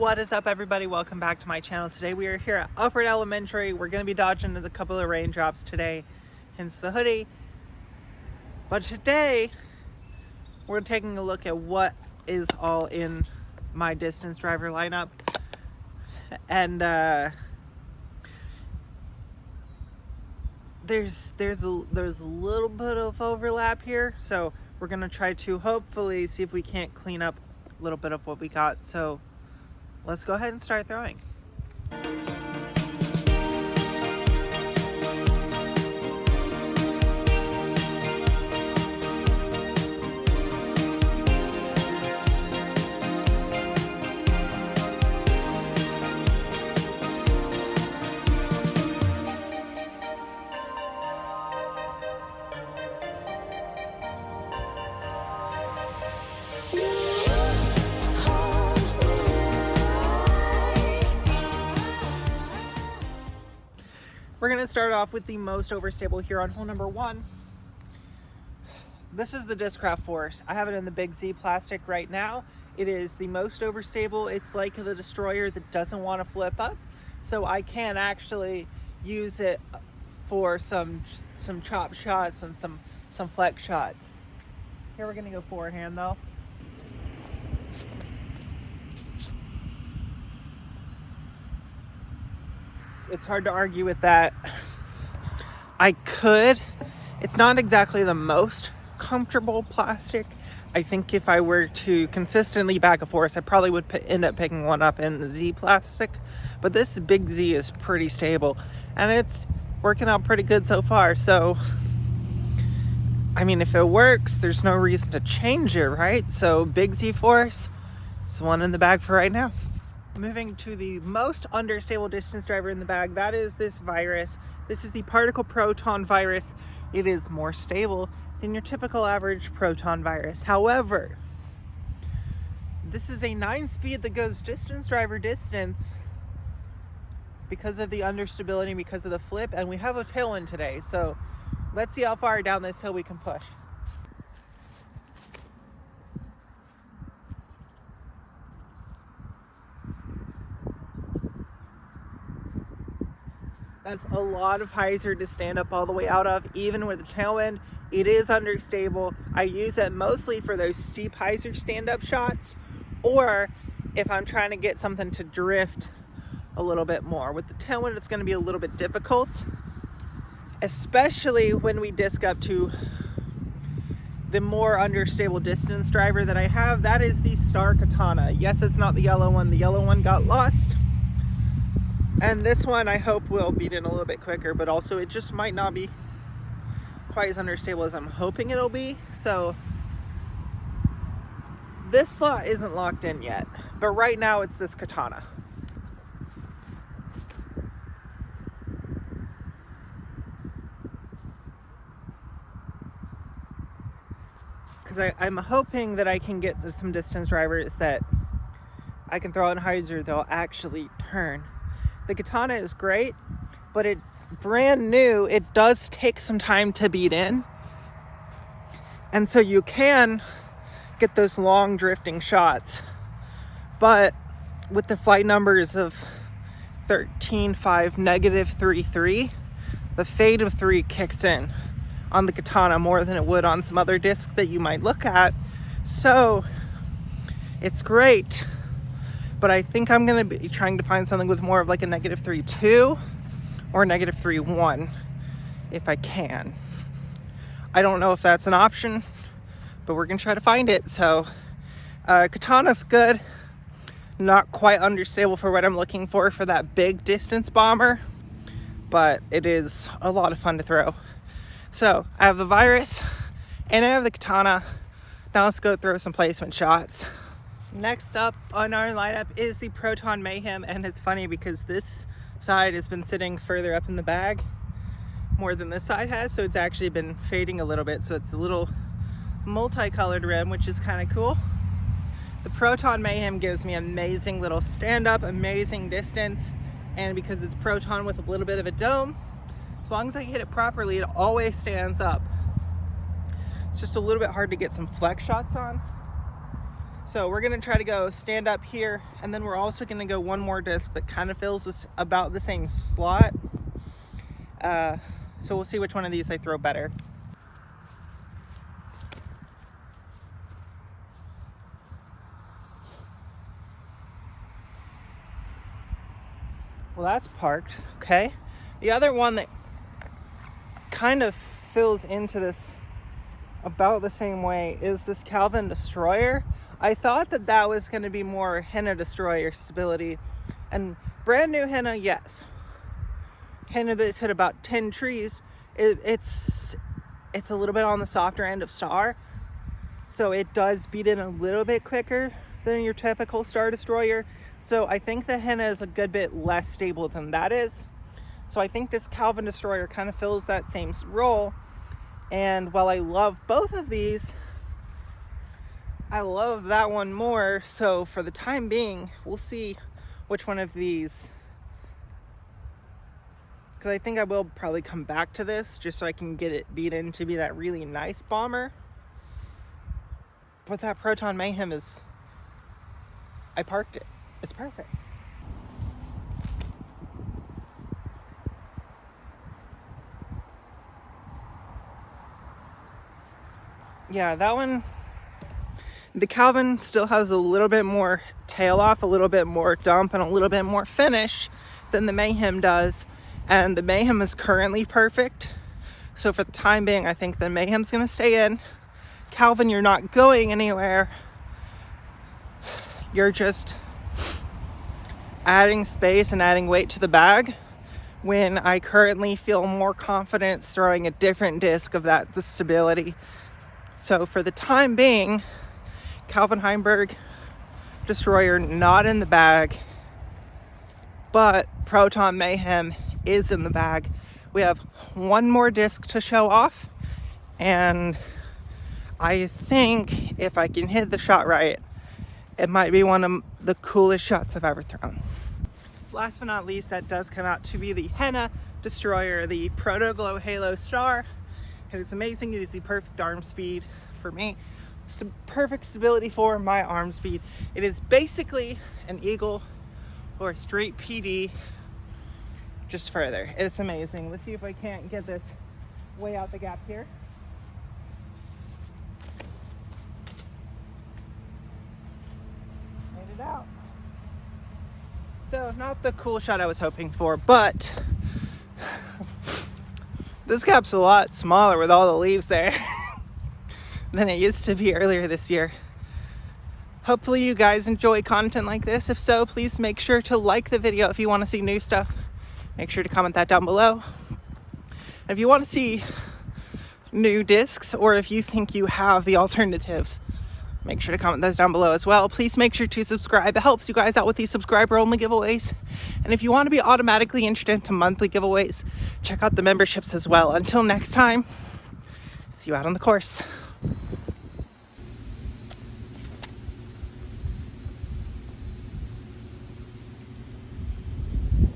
What is up, everybody? Welcome back to my channel. Today we are here at Upward Elementary. We're going to be dodging a couple of raindrops today, hence the hoodie. But today we're taking a look at what is all in my distance driver lineup. And there's a little bit of overlap here, so we're going to try to hopefully see if we can't clean up a little bit of what we got. So let's go ahead and start throwing. We're going to start off with the most overstable here on hole number 1. This is the Discraft Force. I have it in the Big Z plastic right now. It is the most overstable. It's like the Destroyer that doesn't want to flip up. So I can actually use it for some chop shots and some flex shots. Here we're going to go forehand though. It's hard to argue with that. It's not exactly the most comfortable plastic. I think if I were to consistently back a force, I probably would end up picking one up in the Z plastic. But this Big Z is pretty stable and it's working out pretty good so far. So, I mean, if it works, there's no reason to change it, right? So Big Z Force is the one in the bag for right now. Moving to the most understable distance driver in the bag, that is this Virus. This is the Particle Proton Virus. It is more stable than your typical average Proton Virus. However, this is a 9-speed that goes distance driver distance because of the understability, because of the flip, and we have a tailwind today. So let's see how far down this hill we can push. That's a lot of hyzer to stand up all the way out of, even with the tailwind. It is understable. I use it mostly for those steep hyzer stand-up shots, or if I'm trying to get something to drift a little bit more. With the tailwind, it's going to be a little bit difficult, especially when we disc up to the more understable distance driver that I have. That is the Star Katana. Yes, it's not the yellow one. The yellow one got lost. And this one I hope will beat in a little bit quicker, but also it just might not be quite as understable as I'm hoping it'll be. So this slot isn't locked in yet, but right now it's this Katana. Because I'm hoping that I can get to some distance drivers that I can throw in hyzer, they'll actually turn. The Katana is great, but it brand new, it does take some time to beat in. And so you can get those long drifting shots. But with the flight numbers of 13.5, -3.3, the fade of 3 kicks in on the Katana more than it would on some other discs that you might look at. So it's great. But I think I'm going to be trying to find something with more of like a -3.2 or -3.1 if I can. I don't know if that's an option, but we're going to try to find it. So Katana's good. Not quite understable for what I'm looking for that big distance bomber, but it is a lot of fun to throw. So I have the Virus and I have the Katana. Now let's go throw some placement shots. Next up on our lineup is the Proton Mayhem, and it's funny because this side has been sitting further up in the bag more than this side has, so it's actually been fading a little bit, so it's a little multicolored rim, which is kind of cool. The Proton Mayhem gives me amazing little stand-up, amazing distance, and because it's Proton with a little bit of a dome, as long as I hit it properly, it always stands up. It's just a little bit hard to get some flex shots on. So we're gonna try to go stand up here, and then we're also gonna go one more disc that kind of fills this about the same slot. So we'll see which one of these I throw better. Well, that's parked, okay? The other one that kind of fills into this about the same way is this Calvin Destroyer. I thought that that was going to be more henna Destroyer stability, and brand new henna, yes. Henna that's hit about 10 trees, it's a little bit on the softer end of Star, so it does beat in a little bit quicker than your typical Star Destroyer. So I think the henna is a good bit less stable than that is. So I think this Calvin Destroyer kind of fills that same role. And while I love both of these, I love that one more. So for the time being, we'll see which one of these, because I think I will probably come back to this just so I can get it beat in to be that really nice bomber. But that Proton Mayhem is, I parked it. It's perfect. Yeah, that one, the Calvin still has a little bit more tail off, a little bit more dump, and a little bit more finish than the Mayhem does. And the Mayhem is currently perfect. So for the time being, I think the Mayhem's gonna stay in. Calvin, you're not going anywhere. You're just adding space and adding weight to the bag, when I currently feel more confidence throwing a different disc of the stability. So for the time being, Calvin Heimburg Destroyer not in the bag, but Proton Mayhem is in the bag. We have one more disc to show off, and I think if I can hit the shot right, it might be one of the coolest shots I've ever thrown. Last but not least, that does come out to be the Henna Destroyer, the Proto Glow Halo Star. It is amazing. It is the perfect arm speed for me. It's the perfect stability for my arm speed. It is basically an Eagle or a straight PD, just further. It's amazing. Let's see if I can't get this way out the gap here. Made it out. So not the cool shot I was hoping for, but this gap's a lot smaller with all the leaves there than it used to be earlier this year. Hopefully you guys enjoy content like this. If so, please make sure to like the video. If you want to see new stuff, make sure to comment that down below. And if you want to see new discs, or if you think you have the alternatives, make sure to comment those down below as well. Please make sure to subscribe. It helps you guys out with these subscriber-only giveaways. And if you want to be automatically entered into monthly giveaways, check out the memberships as well. Until next time, see you out on the course.